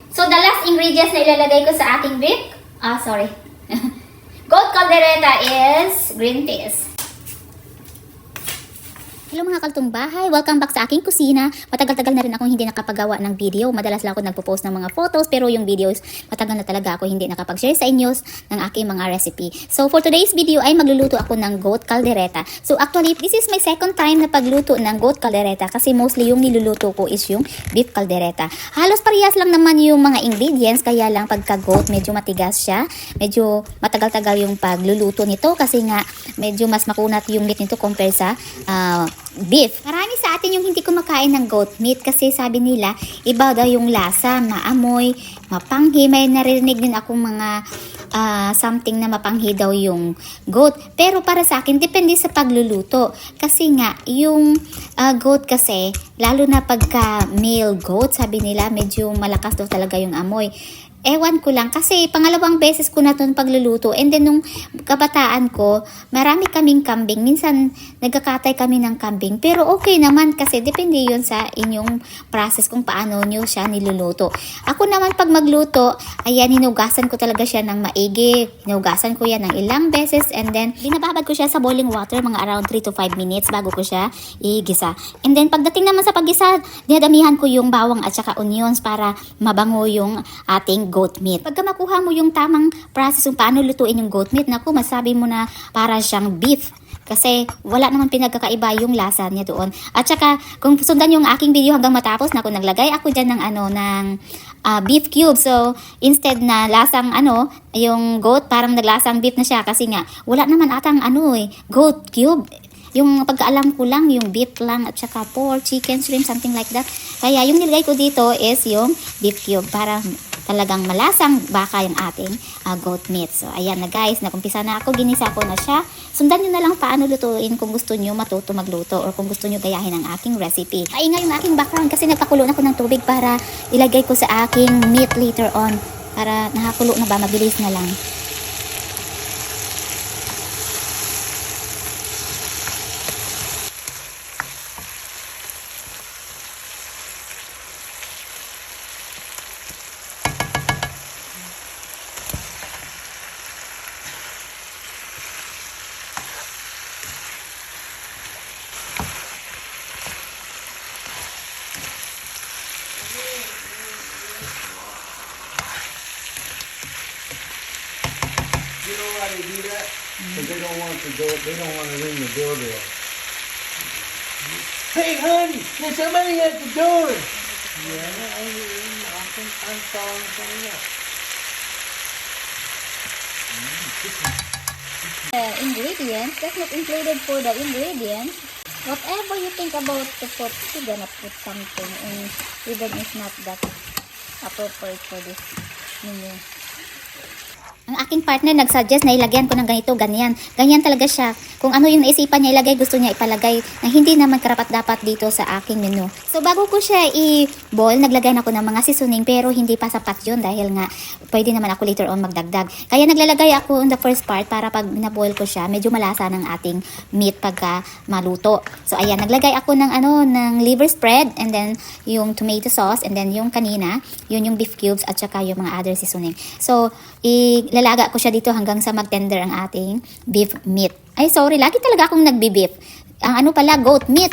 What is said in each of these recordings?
So, the last ingredients na ilalagay ko sa aking beef, goat caldereta is green peas. Hello mga kaltong bahay! Welcome back sa aking kusina. Matagal-tagal na rin akong hindi nakapagawa ng video. Madalas lang ako nagpo-post ng mga photos, pero yung videos, matagal na talaga ako hindi nakapag-share sa inyo ng aking mga recipe. So for today's video ay magluluto ako ng goat caldereta. So actually, this is my second time na pagluto ng goat caldereta kasi mostly yung niluluto ko is yung beef caldereta. Halos parehas lang naman yung mga ingredients, kaya lang pagka goat medyo matigas siya. Medyo matagal-tagal yung pagluluto nito kasi nga medyo mas makunat yung meat nito compare sa beef. Marami sa atin yung hindi kumakain ng goat meat kasi sabi nila iba daw yung lasa, maamoy, mapanghi. May narinig din akong mga something na mapanghi daw yung goat. Pero para sa akin, depende sa pagluluto. Kasi nga, yung goat kasi, lalo na pagka male goat, sabi nila medyo malakas daw talaga yung amoy. Ewan ko lang kasi pangalawang beses ko na itong pagluluto, and then nung kabataan ko marami kaming kambing, minsan nagkakatay kami ng kambing, pero okay naman kasi depende yun sa inyong process kung paano nyo siya niluluto. Ako naman pag magluto, ayan, hinugasan ko talaga siya ng maigi, hinugasan ko yan ng ilang beses, and then binababad ko siya sa boiling water mga around 3 to 5 minutes bago ko siya igisa. And then pagdating naman sa paggisa, dinadamihan ko yung bawang at saka onions para mabango yung ating goat meat. Pagka makuha mo yung tamang process kung paano lutuin yung goat meat, naku, masabi mo na para siyang beef. Kasi wala naman pinagkakaiba yung lasa niya doon. At saka, kung sundan yung aking video hanggang matapos, naku, naglagay ako dyan ng beef cube. So, instead na lasang yung goat, parang naglasang beef na siya. Kasi nga, wala naman atang goat cube. Yung pagkaalam ko lang, yung beef lang at saka pork, chicken, shrimp, something like that. Kaya yung nilagay ko dito is yung beef cube para talagang malasang baka yung ating goat meat. So ayan na guys, nakumpisa na ako, ginisa ko na siya. Sundan nyo na lang paano lutuin kung gusto nyo matuto magluto or kung gusto nyo gayahin ang aking recipe. Maingay yung aking background kasi nagpakulo na ako ng tubig para ilagay ko sa aking meat later on. Para nakakulo na ba, mabilis na lang. You know why they do that? Because they don't want they don't want to ring the doorbell. Hey, honey, there's somebody at the door. Yeah, I'm calling something up. The ingredients, that's not included for the ingredients. Whatever you think about to put, you're gonna put something, and even if not that appropriate for this menu. Ang aking partner nag-suggest na ilagyan ko ng ganito, ganyan. Ganyan talaga siya. Kung ano yung naisipan niya ilagay, gusto niya ipalagay na hindi naman karapat-dapat dito sa aking menu. So bago ko siya i-boil, naglagay na ako ng mga seasoning, pero hindi pa sapat yun dahil nga pwede naman ako later on magdagdag. Kaya naglalagay ako in the first part para pag na-boil ko siya, medyo malasa ng ating meat pagka maluto. So ayan, naglagay ako ng ng liver spread, and then yung tomato sauce, and then yung kanina, yun yung beef cubes at saka yung mga other seasoning. So ilalaga ko siya dito hanggang sa mag-tender ang ating beef meat. Ay, sorry, lagi talaga akong nagbi-beef. Ang pala, goat meat.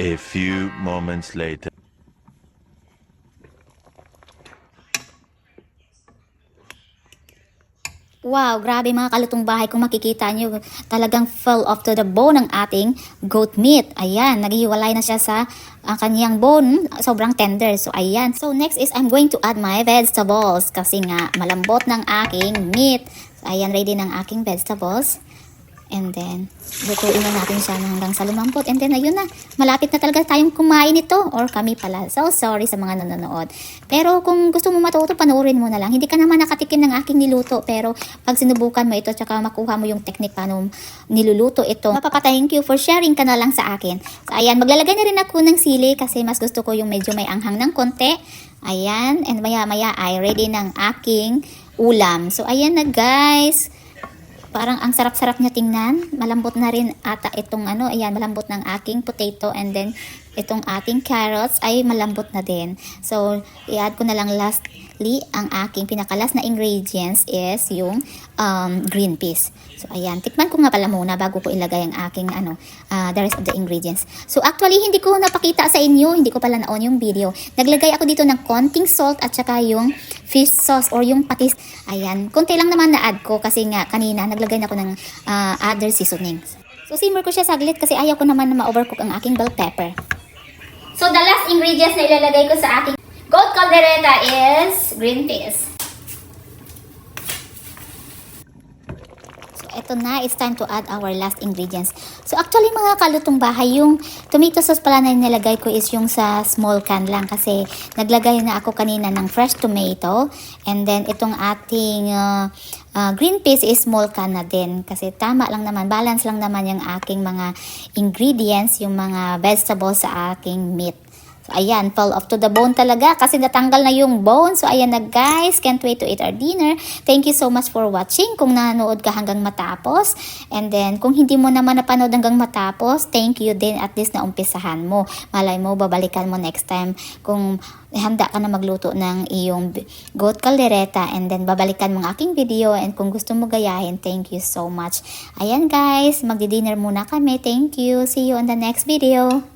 A few moments later. Wow, grabe mga kalutong bahay. Kung makikita nyo, talagang full off to the bone ang ating goat meat. Ayan, naghiwalay na siya sa kanyang bone. Sobrang tender. So, ayan. So, next is I'm going to add my vegetables. Kasi nga, malambot ng aking meat. So, ayan, ready ng aking vegetables. And then, lutuin na natin siya hanggang sa lumambot. And then, ayun na. Malapit na talaga tayong kumain ito. Or kami pala. So, sorry sa mga nanonood. Pero kung gusto mo matuto, panoorin mo na lang. Hindi ka naman nakatikim ng aking niluto. Pero pag sinubukan mo ito, tsaka makuha mo yung technique paano niluluto ito, mapapa-thank you for sharing ka na lang sa akin. So, ayan. Maglalagay na rin ako ng sili kasi mas gusto ko yung medyo may anghang ng konti. Ayan. And maya-maya ay ready ng aking ulam. So, ayan na guys. Parang ang sarap-sarap niya tingnan. Malambot na rin ata itong ayan, malambot ng aking potato, and then itong ating carrots ay malambot na din. So, i-add ko na lang lastly, ang aking pinakalas na ingredients is yung green peas. So, ayan. Tikman ko nga pala muna bago ko ilagay ang aking the rest of the ingredients. So, actually, hindi ko napakita sa inyo. Hindi ko pala na-on yung video. Naglagay ako dito ng konting salt at saka yung fish sauce or yung patis. Ayan. Konti lang naman na-add ko kasi nga kanina naglagay na ako ng other seasonings. So, simmer ko siya saglit kasi ayaw ko naman na ma-overcook ang aking bell pepper. So, the last ingredients na ilalagay ko sa aking goat caldereta is green peas. So, eto na. It's time to add our last ingredients. So, actually, mga kalutong bahay, yung tomato sauce pala na nilagay ko is yung sa small can lang kasi naglagay na ako kanina ng fresh tomato. And then, itong ating green peas is small can na din kasi tama lang naman, balance lang naman yung aking mga ingredients, yung mga vegetables sa aking meat. So, ayan, fall off to the bone talaga kasi natanggal na yung bone. So, ayan na guys, can't wait to eat our dinner. Thank you so much for watching kung nanood ka hanggang matapos. And then, kung hindi mo naman napanood hanggang matapos, thank you din at least na umpisahan mo. Malay mo, babalikan mo next time kung handa ka na magluto ng iyong goat caldereta and then babalikan mo ang aking video and kung gusto mo gayahin, thank you so much. Ayan guys, magdi-dinner muna kami. Thank you. See you on the next video.